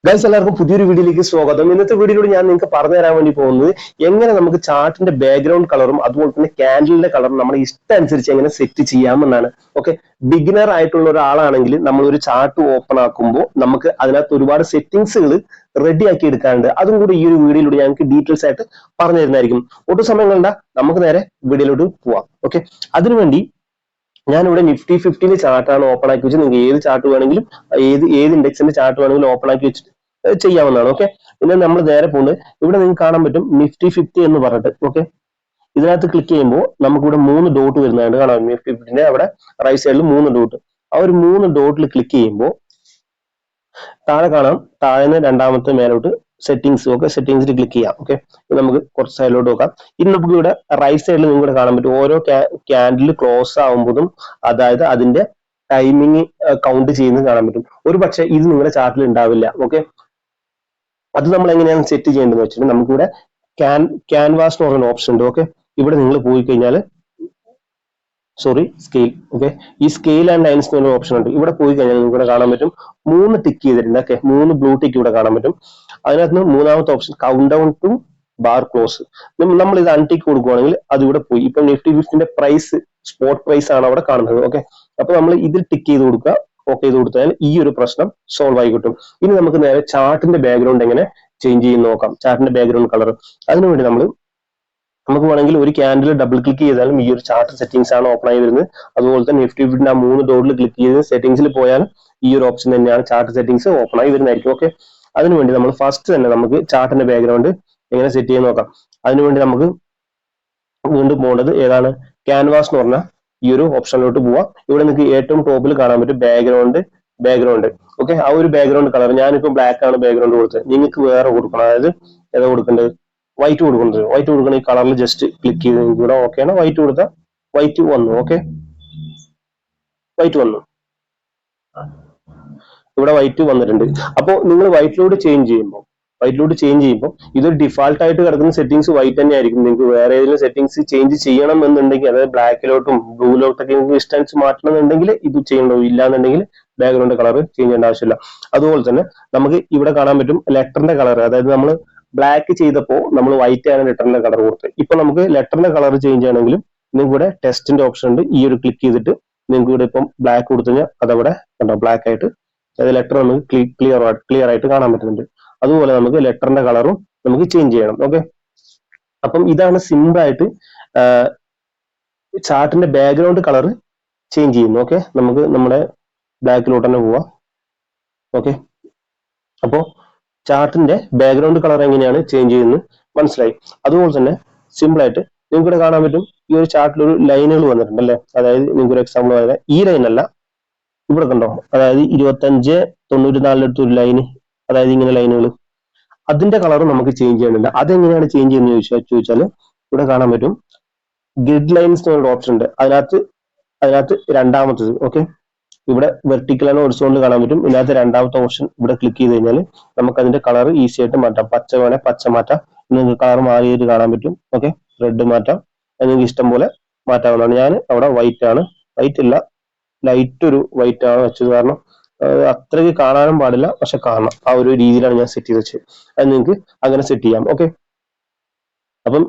Guys എല്ലാവർക്കും പുതിയൊരു വീഡിയോയിലേക്ക് സ്വാഗതം. ഇന്നത്തെ വീഡിയോയിലൂടെ ഞാൻ നിങ്ങൾക്ക് പറഞ്ഞു തരാൻ വേണ്ടി പോകുന്നത് എങ്ങനെ നമുക്ക് ചാർട്ടിന്റെ ബാക്ക്ഗ്രൗണ്ട് കളറും അതുപോലെ തന്നെ ക്യാൻഡിലിന്റെ കളറും നമ്മുടെ ഇഷ്ടം അനുസരിച്ച് എങ്ങനെ സെറ്റ് ചെയ്യാമെന്നാണ്. ഓക്കെ, ബിഗിനർ ആയിട്ടുള്ള ഒരാളാണെങ്കിൽ നമ്മൾ ഒരു ചാർട്ട് ഓപ്പൺ ആക്കുമ്പോൾ നമുക്ക് അതിനകത്ത് ഒരുപാട് സെറ്റിംഗ്സുകൾ റെഡി ആക്കി എടുക്കാനുണ്ട്. അതും കൂടി ഈ ഒരു വീഡിയോയിലൂടെ ഞങ്ങൾക്ക് ഡീറ്റെയിൽസ് ആയിട്ട് പറഞ്ഞു തരുന്നതായിരിക്കും. ഒട്ടും സമയം കണ്ട നമുക്ക് നേരെ വീഡിയോയിലോട്ട് പോവാം. ഓക്കെ, അതിനുവേണ്ടി ഞാനിവിടെ നിഫ്റ്റി 50 ചാർട്ടാണ് ഓപ്പൺ ആക്കി വെച്ചത്. നിങ്ങൾക്ക് ഏത് ചാർട്ട് വേണമെങ്കിലും ഏത് ഇൻഡെക്സിന്റെ ചാർട്ട് വേണമെങ്കിലും ഓപ്പൺ ആക്കി വെച്ചിട്ട് ചെയ്യാവുന്നതാണ്. ഓക്കെ, പിന്നെ നമ്മൾ നേരെ പോകുന്നത് ഇവിടെ നിങ്ങൾക്ക് കാണാൻ പറ്റും നിഫ്റ്റി 50 എന്ന് പറഞ്ഞിട്ട്. ഓക്കെ, ഇതിനകത്ത് ക്ലിക്ക് ചെയ്യുമ്പോൾ നമുക്കിവിടെ 3 ഡോട്ട് വരുന്നതായിട്ട് കാണാം. നിഫ്റ്റി 50 അവിടെ റൈറ്റ് സൈഡിൽ 3 ഡോട്ട്. ആ ഒരു 3 ഡോട്ടിൽ ക്ലിക്ക് ചെയ്യുമ്പോൾ താഴെ കാണാം, താഴെ രണ്ടാമത്തെ മേലോട്ട് സെറ്റിംഗ്സ്. ഓക്കെ, സെറ്റിംഗ്സിൽ ക്ലിക്ക് ചെയ്യാം. ഓക്കെ, നമുക്ക് കുറച്ച് സൈഡിലോട്ട് നോക്കാം. ഇനി നമുക്ക് ഇവിടെ റൈറ്റ് സൈഡിൽ നിങ്ങൾക്ക് കാണാൻ പറ്റും ഓരോ ക്യാൻഡിൽ ക്ലോസ് ആകുമ്പോഴും അതായത് അതിന്റെ ടൈമിങ് കൗണ്ട് ചെയ്യുന്നത് കാണാൻ പറ്റും. ഒരു പക്ഷേ ഇത് നിങ്ങളുടെ ചാർട്ടിൽ ഉണ്ടാവില്ല. ഓക്കെ, അത് നമ്മൾ എങ്ങനെയാണ് സെറ്റ് ചെയ്യേണ്ടതെന്ന് വെച്ചിട്ട് നമുക്കിവിടെ ക്യാൻവാസ് എന്ന് പറഞ്ഞ ഓപ്ഷൻ ഉണ്ട്. ഓക്കെ, ഇവിടെ നിങ്ങൾ പോയി കഴിഞ്ഞാൽ സ്കെയിൽ. ഓക്കെ, ഈ സ്കെയിൽ ആൻഡ് ലൈൻസ് എന്ന് പറഞ്ഞ ഓപ്ഷൻ ഉണ്ട്. ഇവിടെ പോയി കഴിഞ്ഞാൽ നിങ്ങൾക്ക് ഇവിടെ കാണാൻ പറ്റും 3 ടിക്ക് ചെയ്തിട്ടുണ്ട്. ഓക്കെ, 3 ബ്ലൂ ടിക്ക് ഇവിടെ കാണാൻ പറ്റും. അതിനകത്ത് മൂന്നാമത്തെ option count down two bar close. നമ്മൾ ഇത് അൺടിക്ക് കൊടുക്കുകയാണെങ്കിൽ അത് ഇവിടെ പോയി. ഇപ്പൊ നിഫ്റ്റി 50 പ്രൈസ് സ്പോട്ട് പ്രൈസ് ആണ് അവിടെ കാണുന്നത്. ഓക്കെ, അപ്പൊ നമ്മൾ ഇതിൽ ടിക്ക് ചെയ്ത് കൊടുക്കുക. ഓക്കെ ചെയ്ത് കൊടുത്താൽ ഈ ഒരു പ്രശ്നം സോൾവ് ആയി കിട്ടും. ഇനി നമുക്ക് നേരെ ചാർട്ടിന്റെ ബാക്ക്ഗ്രൗണ്ട് എങ്ങനെ ചേഞ്ച് ചെയ്യുന്ന നോക്കാം. ചാർട്ടിന്റെ ബാക്ക്ഗ്രൗണ്ട് കളർ അതിനുവേണ്ടി നമുക്ക് വേണമെങ്കിൽ ഒരു ക്യാൻഡിൽ ഡബിൾ ക്ലിക്ക് ചെയ്താലും ഈ ഒരു ചാർട്ട് സെറ്റിംഗ്സ് ആണ് ഓപ്പൺ ആയി വരുന്നത്. അതുപോലെ തന്നെ നിഫ്റ്റി 50 ആ 3 ഡോട്ടിൽ ക്ലിക്ക് ചെയ്ത് സെറ്റിംഗ്സിൽ പോയാലും ഈ ഒരു ഓപ്ഷൻ തന്നെയാണ് ചാർട്ട് സെറ്റിംഗ്സ് ഓപ്പൺ ആയി വരുന്നതായിരിക്കും. ഓക്കെ, അതിനുവേണ്ടി നമ്മൾ ഫസ്റ്റ് തന്നെ നമുക്ക് ചാർട്ടിന്റെ ബാക്ക്ഗ്രൗണ്ട് എങ്ങനെ സെറ്റ് ചെയ്യാൻ നോക്കാം. അതിനുവേണ്ടി നമുക്ക് വീണ്ടും പോകേണ്ടത് ഏതാണ്, ക്യാൻവാസ് എന്ന് പറഞ്ഞ ഈ ഒരു ഓപ്ഷനിലോട്ട് പോവാം. ഇവിടെ നിങ്ങൾക്ക് ഏറ്റവും ടോപ്പിൽ കാണാൻ പറ്റും ബാക്ക്ഗ്രൗണ്ട്. ഓക്കെ, ആ ഒരു ബാക്ക്ഗ്രൗണ്ട് കളർ ഞാനിപ്പോൾ ബ്ലാക്ക് ആണ് ബാക്ക്ഗ്രൗണ്ട് കൊടുത്തത്. നിങ്ങൾക്ക് വേറെ കൊടുക്കണം. അതായത് ഏതാ കൊടുക്കേണ്ടത്, വൈറ്റ് കൊടുക്കണം. ഈ കളറിൽ ജസ്റ്റ് ക്ലിക്ക് ചെയ്ത് നിങ്ങൾക്ക് ഇവിടെ ഓക്കെ ആണ്. വൈറ്റ് കൊടുത്താൽ വൈറ്റ് വന്നു. ഓക്കെ, വൈറ്റ് വന്നു. ഇവിടെ വൈറ്റ് വന്നിട്ടുണ്ട്. അപ്പോൾ നിങ്ങൾ വൈറ്റിലോട്ട് ചേഞ്ച് ചെയ്യുമ്പോൾ ഇതൊരു ഡിഫാൾട്ട് ആയിട്ട് കിടക്കുന്ന സെറ്റിംഗ്സ് വൈറ്റ് തന്നെ ആയിരിക്കും. നിങ്ങൾക്ക് വേറെ ഏതെങ്കിലും സെറ്റിംഗ്സ് ചേഞ്ച് ചെയ്യണം എന്നുണ്ടെങ്കിൽ, അതായത് ബ്ലാക്കിലോട്ടും ബ്ലൂയിലോട്ടൊക്കെ നിങ്ങൾക്ക് ഇഷ്ടം മാറ്റണം എന്നുണ്ടെങ്കിൽ ഇത് ചെയ്യണ്ടോ. ഇല്ലാന്നുണ്ടെങ്കിൽ ബാക്ക്ഗ്രൗണ്ട് കളർ ചേഞ്ച് ചെയ്യേണ്ട ആവശ്യമില്ല. അതുപോലെ തന്നെ നമുക്ക് ഇവിടെ കാണാൻ പറ്റും ലെറ്ററിന്റെ കളർ. അതായത് നമ്മൾ ബ്ലാക്ക് ചെയ്തപ്പോൾ നമ്മൾ വൈറ്റ് ആണ് ലെറ്ററിന്റെ കളർ കൊടുത്തത്. ഇപ്പൊ നമുക്ക് ലെറ്ററിന്റെ കളർ ചേഞ്ച് ചെയ്യണമെങ്കിലും നിങ്ങൾക്ക് ഇവിടെ ടെസ്റ്റിന്റെ ഓപ്ഷൻ ഉണ്ട്. ഈ ഒരു ക്ലിക്ക് ചെയ്തിട്ട് നിങ്ങൾക്ക് ഇവിടെ ഇപ്പം ബ്ലാക്ക് കൊടുത്തു കഴിഞ്ഞാൽ അതവിടെ കണ്ടോ ബ്ലാക്ക് ആയിട്ട് അതായത് ലെറ്റർ നമുക്ക് ക്ലിയർ ആയിട്ട് കാണാൻ പറ്റുന്നുണ്ട്. അതുപോലെ നമുക്ക് ലെറ്ററിന്റെ കളറും നമുക്ക് ചേഞ്ച് ചെയ്യണം. ഓക്കെ, അപ്പം ഇതാണ് സിമ്പിൾ ആയിട്ട് ചാർട്ടിന്റെ ബാക്ക്ഗ്രൗണ്ട് കളർ ചേഞ്ച് ചെയ്യുന്നു. ഓക്കെ, നമുക്ക് നമ്മുടെ ബാക്കിലോട്ട് തന്നെ പോവാം. ഓക്കെ, അപ്പോ ചാർട്ടിന്റെ ബാക്ക്ഗ്രൗണ്ട് കളർ എങ്ങനെയാണ് ചേഞ്ച് ചെയ്യുന്നത് മനസ്സിലായി. അതുപോലെ തന്നെ സിമ്പിൾ ആയിട്ട് നിങ്ങൾക്ക് ഇവിടെ കാണാൻ പറ്റും ഈ ഒരു ചാർട്ടിൽ ഒരു ലൈനുകൾ വന്നിട്ടുണ്ട് അല്ലേ. അതായത് നിങ്ങൾക്ക് ഒരു എക്സാമ്പിൾ പറയാം, ഈ ലൈൻ അല്ല, ഇവിടെ കണ്ടോ, അതായത് 2594 ഒരു ലൈന്, അതായത് ഇങ്ങനെ ലൈനുകൾ, അതിന്റെ കളർ നമുക്ക് ചേഞ്ച് ചെയ്യണില്ല. അതെങ്ങനെയാണ് ചേഞ്ച് ചെയ്യുന്നത് ചോദിച്ചാൽ ഇവിടെ കാണാൻ പറ്റും ഗ്രിഡ് ലൈൻസ് എന്നൊരു ഓപ്ഷൻ ഉണ്ട്. അതിനകത്ത് രണ്ടാമത്തത്. ഓക്കെ, ഇവിടെ വെർട്ടിക്കൽ ആണ് ഹൊറിസോണ്ടൽ കാണാൻ പറ്റും. ഇതിനകത്ത് രണ്ടാമത്തെ ഓപ്ഷൻ ഇവിടെ ക്ലിക്ക് ചെയ്ത് കഴിഞ്ഞാൽ നമുക്ക് അതിന്റെ കളർ ഈസി ആയിട്ട് മാറ്റാം. പച്ച വേണേൽ പച്ച മാറ്റാം. നിങ്ങൾക്ക് കളർ മാറിയിട്ട് കാണാൻ പറ്റും. ഓക്കെ, റെഡ് മാറ്റാം. നിങ്ങൾക്ക് ഇഷ്ടം പോലെ മാറ്റാവുന്നതാണ്. ഞാൻ അവിടെ വൈറ്റ് ഇല്ല, ലൈറ്റ് ഒരു വൈറ്റ് ആണ് വെച്ചത്. കാരണം അത്രയ്ക്ക് കാണാനും പാടില്ല, പക്ഷെ കാണാം. ആ ഒരു രീതിയിലാണ് ഞാൻ സെറ്റ് ചെയ്ത് വെച്ചത്. അത് നിങ്ങൾക്ക് അങ്ങനെ സെറ്റ് ചെയ്യാം. ഓക്കെ, അപ്പം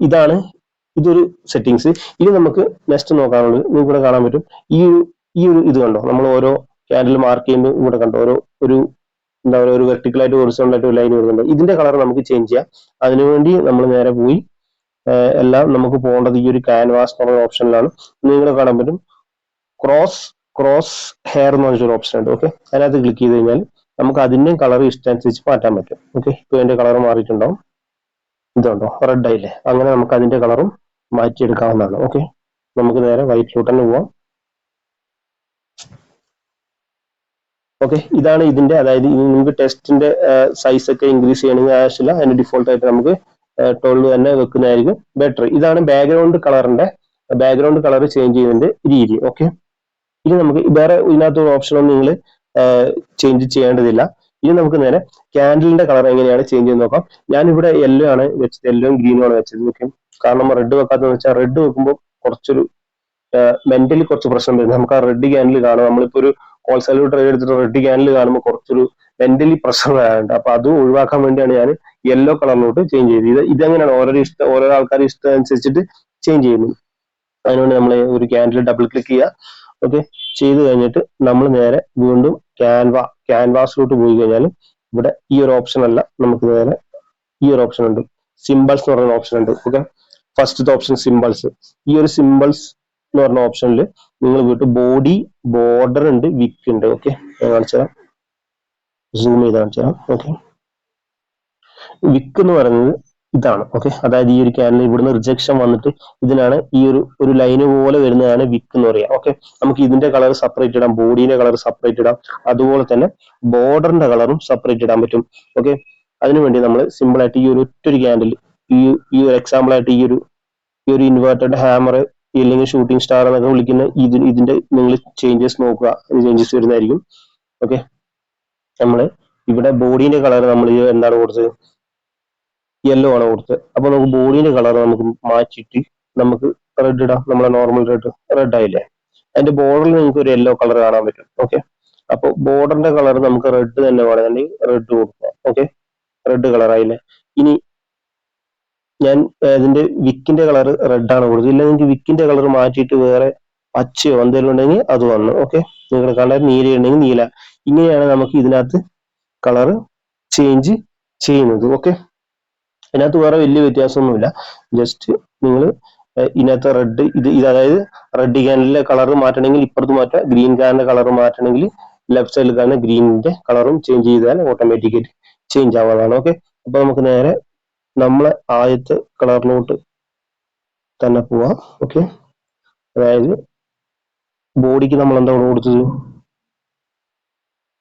ഇതൊരു സെറ്റിങ്സ്. ഇനി നമുക്ക് നെക്സ്റ്റ് നോക്കാനുള്ളത് നിങ്ങൾക്ക് ഇവിടെ കാണാൻ പറ്റും ഈ ഒരു ഇത് കണ്ടോ, നമ്മൾ ഓരോ ക്യാൻഡിൽ മാർക്ക് ചെയ്യുമ്പോൾ ഇവിടെ കണ്ടോ ഒരു എന്താ പറയുക, ഒരു വെർട്ടിക്കലായിട്ട് ഹൊറിസോണ്ടലായിട്ട് ഒരു ലൈൻ വരുന്നുണ്ട്. ഇതിന്റെ കളർ നമുക്ക് ചേഞ്ച് ചെയ്യാം. അതിനുവേണ്ടി നമ്മൾ നേരെ പോയി എല്ലാം നമുക്ക് പോകേണ്ടത് ഈ ഒരു ക്യാൻവാസ് എന്ന് പറയുന്ന ഓപ്ഷനിലാണ്. നിങ്ങൾ കാണാൻ പറ്റും ക്രോസ് ഹെയർ എന്ന് പറഞ്ഞൊരു ഓപ്ഷൻ ഉണ്ട്. ഓക്കെ, അതിനകത്ത് ക്ലിക്ക് ചെയ്ത് കഴിഞ്ഞാൽ നമുക്ക് അതിന്റെ കളർ ഇഷ്ടമനുസരിച്ച് മാറ്റാൻ പറ്റും. ഓക്കെ, ഇപ്പൊ അതിന്റെ കളർ മാറിയിട്ടുണ്ടാവും. ഇതുണ്ടോ, റെഡ് ആയില്ലേ. അങ്ങനെ നമുക്ക് അതിന്റെ കളറും മാറ്റിയെടുക്കാവുന്നതാണ്. ഓക്കെ, നമുക്ക് നേരെ വൈറ്റിലോട്ട് തന്നെ പോവാം. ഓക്കെ, ഇതാണ് ഇതിന്റെ, അതായത് നിങ്ങൾക്ക് ടെസ്റ്റിന്റെ സൈസ് ഒക്കെ ഇൻക്രീസ് ചെയ്യണമെങ്കിൽ ആവശ്യമില്ല. അതിന്റെ ഡിഫോൾട്ട് ആയിട്ട് നമുക്ക് 12 തന്നെ വെക്കുന്നതായിരിക്കും ബെറ്റർ. ഇതാണ് ബാക്ക്ഗ്രൗണ്ട് കളർ ചേഞ്ച് ചെയ്യുന്നതിന്റെ രീതി. ഓക്കെ, ഇനി നമുക്ക് വേറെ ഇതിനകത്ത് ഓപ്ഷനൊന്നും നിങ്ങൾ ചേഞ്ച് ചെയ്യേണ്ടതില്ല. ഇനി നമുക്ക് നേരെ ക്യാൻഡിലിന്റെ കളർ എങ്ങനെയാണ് ചേഞ്ച് ചെയ്ത് നോക്കാം. ഞാനിവിടെ യെല്ലോ ആണ് വെച്ചത്, യെല്ലോയും ഗ്രീനും ആണ് വെച്ചത്. ഓക്കെ, കാരണം റെഡ് വെക്കാത്തതെന്ന് വെച്ചാൽ റെഡ് വെക്കുമ്പോൾ കുറച്ചൊരു മെന്റലി കുറച്ച് പ്രശ്നം വരുന്നത്. നമുക്ക് ആ റെഡ് ക്യാൻഡിൽ കാണാം. നമ്മളിപ്പോ ഒരു ഹോൾസെയിൽ ട്രേഡ് എടുത്തിട്ട് റെഡ് ക്യാൻഡിൽ കാണുമ്പോൾ കുറച്ചൊരു മെന്റലി പ്രഷർ വരാറുണ്ട്. അപ്പൊ അത് ഒഴിവാക്കാൻ വേണ്ടിയാണ് ഞാൻ യെല്ലോ കളറിലോട്ട് ചേഞ്ച് ചെയ്തത്. ഇതെങ്ങനെയാണ് ഓരോ ആൾക്കാരുടെ ഇഷ്ടം അനുസരിച്ചിട്ട് ചേഞ്ച് ചെയ്യുന്നു. അതിനുവേണ്ടി നമ്മൾ ഒരു ക്യാൻഡിൽ ഡബിൾ ക്ലിക്ക് ചെയ്യുക. ഓക്കെ, ചെയ്ത് കഴിഞ്ഞിട്ട് നമ്മൾ നേരെ വീണ്ടും ക്യാൻവാസിലോട്ട് പോയി കഴിഞ്ഞാൽ ഇവിടെ ഈ ഒരു ഓപ്ഷൻ അല്ല, നമുക്ക് നേരെ ഈ ഒരു ഓപ്ഷൻ ഉണ്ട്, സിമ്പിൾസ് എന്ന് പറയുന്ന ഓപ്ഷൻ ഉണ്ട്. ഓക്കെ, ഫസ്റ്റത്തെ ഓപ്ഷൻ സിമ്പിൾസ്. ഈ ഒരു സിമ്പിൾസ് എന്ന് പറഞ്ഞ ഓപ്ഷനിൽ നിങ്ങൾ പോയിട്ട് ബോഡി, ബോർഡർ ഉണ്ട്, വിക്ക് ഉണ്ട്. ഓക്കെ, ഞാൻ കാണിച്ചു തരാം, സൂം ചെയ്ത് കാണിച്ചു തരാം. ഓക്കെ, വിക്ക് എന്ന് പറയുന്നത് ഇതാണ്. ഓക്കെ, അതായത് ഈ ഒരു ക്യാനിൽ ഇവിടുന്ന് റിജക്ഷൻ വന്നിട്ട് ഇതിനാണ് ഈ ഒരു ലൈന് പോലെ വരുന്നതാണ് വിക്ക് എന്ന് പറയുക. ഓക്കെ, നമുക്ക് ഇതിന്റെ കളർ സെപ്പറേറ്റ് ഇടാം, ബോഡീന്റെ കളർ സെപ്പറേറ്റ് ഇടാം, അതുപോലെ തന്നെ ബോർഡറിന്റെ കളറും സെപ്പറേറ്റ് ഇടാൻ പറ്റും. ഓക്കെ, അതിനുവേണ്ടി നമ്മൾ സിമ്പിൾ ആയിട്ട് ഈ ഒരു ഒറ്റൊരു ക്യാൻഡിൽ, ഈ ഒരു എക്സാമ്പിൾ ആയിട്ട് ഈ ഒരു ഇൻവേർട്ടഡ് ഹാമർ ഇല്ലെങ്കിൽ ഷൂട്ടിംഗ് സ്റ്റാർ എന്നൊക്കെ വിളിക്കുന്ന ഇതിന്റെ നിങ്ങൾ ചേഞ്ചസ് നോക്കുക, ചേഞ്ചസ് വരുന്നതായിരിക്കും. ഓക്കെ, നമ്മൾ ഇവിടെ ബോഡീന്റെ കളർ നമ്മൾ എന്താണ് കൊടുത്തത്, യെല്ലോ ആണ് കൊടുത്തത്. അപ്പൊ നമുക്ക് ബോഡീന്റെ കളർ നമുക്ക് മാറ്റിയിട്ട് നമുക്ക് റെഡ് ഇടാം, നമ്മളെ നോർമൽ റെഡ് ആയില്ലേ. അതിന്റെ ബോർഡറിൽ നിങ്ങൾക്ക് ഒരു യെല്ലോ കളർ കാണാൻ പറ്റും. ഓക്കെ, അപ്പൊ ബോർഡറിന്റെ കളർ നമുക്ക് റെഡ് തന്നെ വേണമെന്നുണ്ടെങ്കിൽ റെഡ് കൊടുക്കാം. ഓക്കെ, റെഡ് കളർ ആയില്ലേ. ഇനി ഞാൻ ഇതിന്റെ വിക്കിന്റെ കളർ റെഡ് ആണ് കൊടുത്തത്. ഇല്ല നിങ്ങൾക്ക് വിക്കിന്റെ കളർ മാറ്റിയിട്ട് വേറെ പച്ചയോ എന്തെങ്കിലും ഉണ്ടെങ്കിൽ അത് വന്നു. ഓക്കെ, നിങ്ങൾ കളർ നീല ഉണ്ടെങ്കിൽ നീല. ഇങ്ങനെയാണ് നമുക്ക് ഇതിനകത്ത് കളർ ചേഞ്ച് ചെയ്യുന്നത്. ഓക്കെ, അതിനകത്ത് വേറെ വലിയ വ്യത്യാസമൊന്നുമില്ല. ജസ്റ്റ് നിങ്ങൾ ഇതിനകത്ത് റെഡ് ഇത് അതായത് റെഡ് ക്യാനിലെ കളർ മാറ്റണമെങ്കിൽ ഇപ്പുറത്ത് മാറ്റാം, ഗ്രീൻ ക്യാനിന്റെ കളർ മാറ്റണമെങ്കിൽ ലെഫ്റ്റ് സൈഡിൽ കാണുന്ന ഗ്രീനിന്റെ കളറും ചേഞ്ച് ചെയ്താൽ ഓട്ടോമാറ്റിക്കലി ചേഞ്ച് ആവുന്നതാണ്. ഓക്കെ, അപ്പൊ നമുക്ക് നേരെ നമ്മളെ ആദ്യത്തെ കളറിലോട്ട് തന്നെ പോവാം. ഓക്കെ, അതായത് ബോഡിക്ക് നമ്മൾ എന്താണ് കൊടുത്തത്,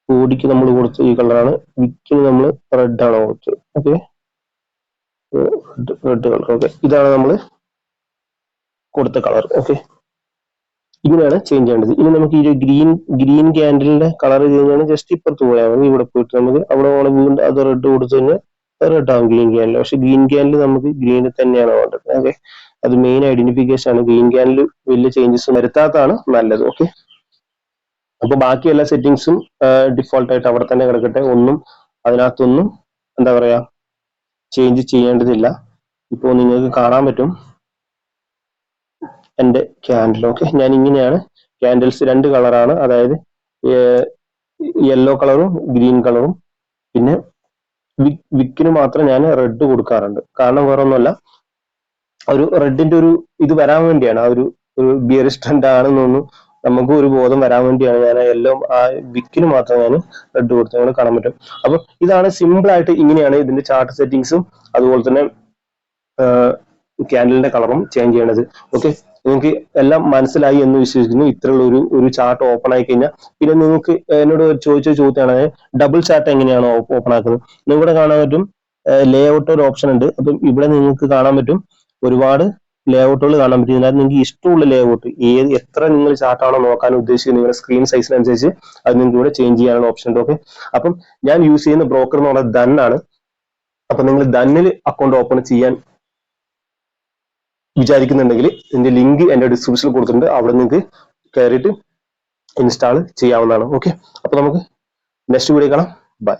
ബോഡിക്ക് നമ്മൾ കൊടുത്ത ഈ കളറാണ്, വിക്കിന് നമ്മൾ റെഡ് ആണ് കൊടുത്തത്. Okay, red colour. ഓക്കെ, ഇതാണ് നമ്മൾ കൊടുത്ത കളർ. ഓക്കെ, ഇങ്ങനെയാണ് ചേഞ്ച് ചെയ്യേണ്ടത്. ഇനി നമുക്ക് ഈ ഗ്രീൻ ക്യാൻഡിലിന്റെ കളർ കഴിഞ്ഞാൽ ജസ്റ്റ് ഇപ്പുറത്ത് പോയാൽ മതി. ഇവിടെ പോയിട്ട് നമുക്ക് അവിടെ വീണ്ടും അത് റെഡ് കൊടുത്തു കഴിഞ്ഞാൽ റെഡ് ആവും ഗ്രീൻ ക്യാനിൽ. പക്ഷെ ഗ്രീൻ ക്യാനിൽ നമുക്ക് ഗ്രീനിൽ തന്നെയാണ് വേണ്ടത്. ഓക്കെ, അത് മെയിൻ ഐഡന്റിഫിക്കേഷൻ ആണ്. ഗ്രീൻ ക്യാനിൽ വലിയ ചേഞ്ചസ് വരുത്താത്തതാണ് നല്ലത്. ഓക്കെ, അപ്പൊ ബാക്കി എല്ലാ സെറ്റിംഗ്സും ഡിഫോൾട്ട് ആയിട്ട് അവിടെ തന്നെ കിടക്കട്ടെ. ഒന്നും അതിനകത്തൊന്നും എന്താ പറയാ ചേഞ്ച് ചെയ്യേണ്ടതില്ല. ഇപ്പോൾ നിങ്ങൾക്ക് കാണാൻ പറ്റും എന്റെ ക്യാൻഡിൽ. ഓക്കെ, ഞാൻ ഇങ്ങനെയാണ് ക്യാൻഡിൽസ്, രണ്ട് കളറാണ്, അതായത് യെല്ലോ കളറും ഗ്രീൻ കളറും. പിന്നെ വിക്കിന് മാത്രം ഞാൻ റെഡ് കൊടുക്കാറുണ്ട്. കാരണം വേറെ ഒന്നുമല്ല, ഒരു റെഡിന്റെ ഒരു ഇത് വരാൻ വേണ്ടിയാണ്, ആ ഒരു ബിയറിഷ് ട്രെൻഡ് ആണെന്നൊന്നും നമുക്ക് ഒരു ബോധം വരാൻ വേണ്ടിയാണ് ഞാൻ എല്ലാം ആ വിക്കിന് മാത്രം ഞാൻ റെഡ് കൊടുത്ത് നിങ്ങൾ കാണാൻ പറ്റും. അപ്പൊ ഇതാണ് സിമ്പിൾ ആയിട്ട്, ഇങ്ങനെയാണ് ഇതിന്റെ ചാർട്ട് സെറ്റിംഗ്സും അതുപോലെ തന്നെ ക്യാൻഡലിന്റെ കളറും ചേഞ്ച് ചെയ്യണത്. ഓക്കെ, നിങ്ങൾക്ക് എല്ലാം മനസ്സിലായി എന്ന് വിശ്വസിക്കുന്നു. ഇത്രയുള്ള ഒരു ചാർട്ട് ഓപ്പൺ ആയി കഴിഞ്ഞാൽ പിന്നെ നിങ്ങൾക്ക് എന്നോട് ചോദിച്ച ചോദ്യമാണ് ഡബിൾ ചാർട്ട് എങ്ങനെയാണ് ഓപ്പൺ ആക്കുന്നത്. നിങ്ങളുടെ കാണാൻ പറ്റും ലേ ഔട്ട് ഒരു ഓപ്ഷൻ ഉണ്ട്. അപ്പം ഇവിടെ നിങ്ങൾക്ക് കാണാൻ പറ്റും ഒരുപാട് ലേ ഔട്ടുകൾ കാണാൻ പറ്റും. ഇതിനകത്ത് നിങ്ങൾക്ക് ഇഷ്ടമുള്ള ലേ ഔട്ട് എത്ര നിങ്ങൾ ചാർട്ടാണോ നോക്കാൻ ഉദ്ദേശിക്കുന്നത് നിങ്ങളുടെ സ്ക്രീൻ സൈസിനനുസരിച്ച് അത് നിങ്ങൾക്ക് ഇവിടെ ചേഞ്ച് ചെയ്യാനുള്ള ഓപ്ഷൻ ഉണ്ട്. ഓക്കെ, അപ്പം ഞാൻ യൂസ് ചെയ്യുന്ന ബ്രോക്കർ എന്ന് പറയുന്നത് ദൻ ആണ്. അപ്പൊ നിങ്ങൾ ദന്നിൽ അക്കൗണ്ട് ഓപ്പൺ ചെയ്യാൻ വിചാരിക്കുന്നുണ്ടെങ്കിൽ ഇതിന്റെ ലിങ്ക് എന്റെ ഡിസ്ക്രിപ്ഷനിൽ കൊടുത്തിട്ടുണ്ട്, അവിടെ നിങ്ങൾക്ക് കയറിയിട്ട് ഇൻസ്റ്റാൾ ചെയ്യാവുന്നതാണ്. ഓക്കെ, അപ്പൊ നമുക്ക് നെക്സ്റ്റ് വീഡിയോ കാണാം. ബൈ.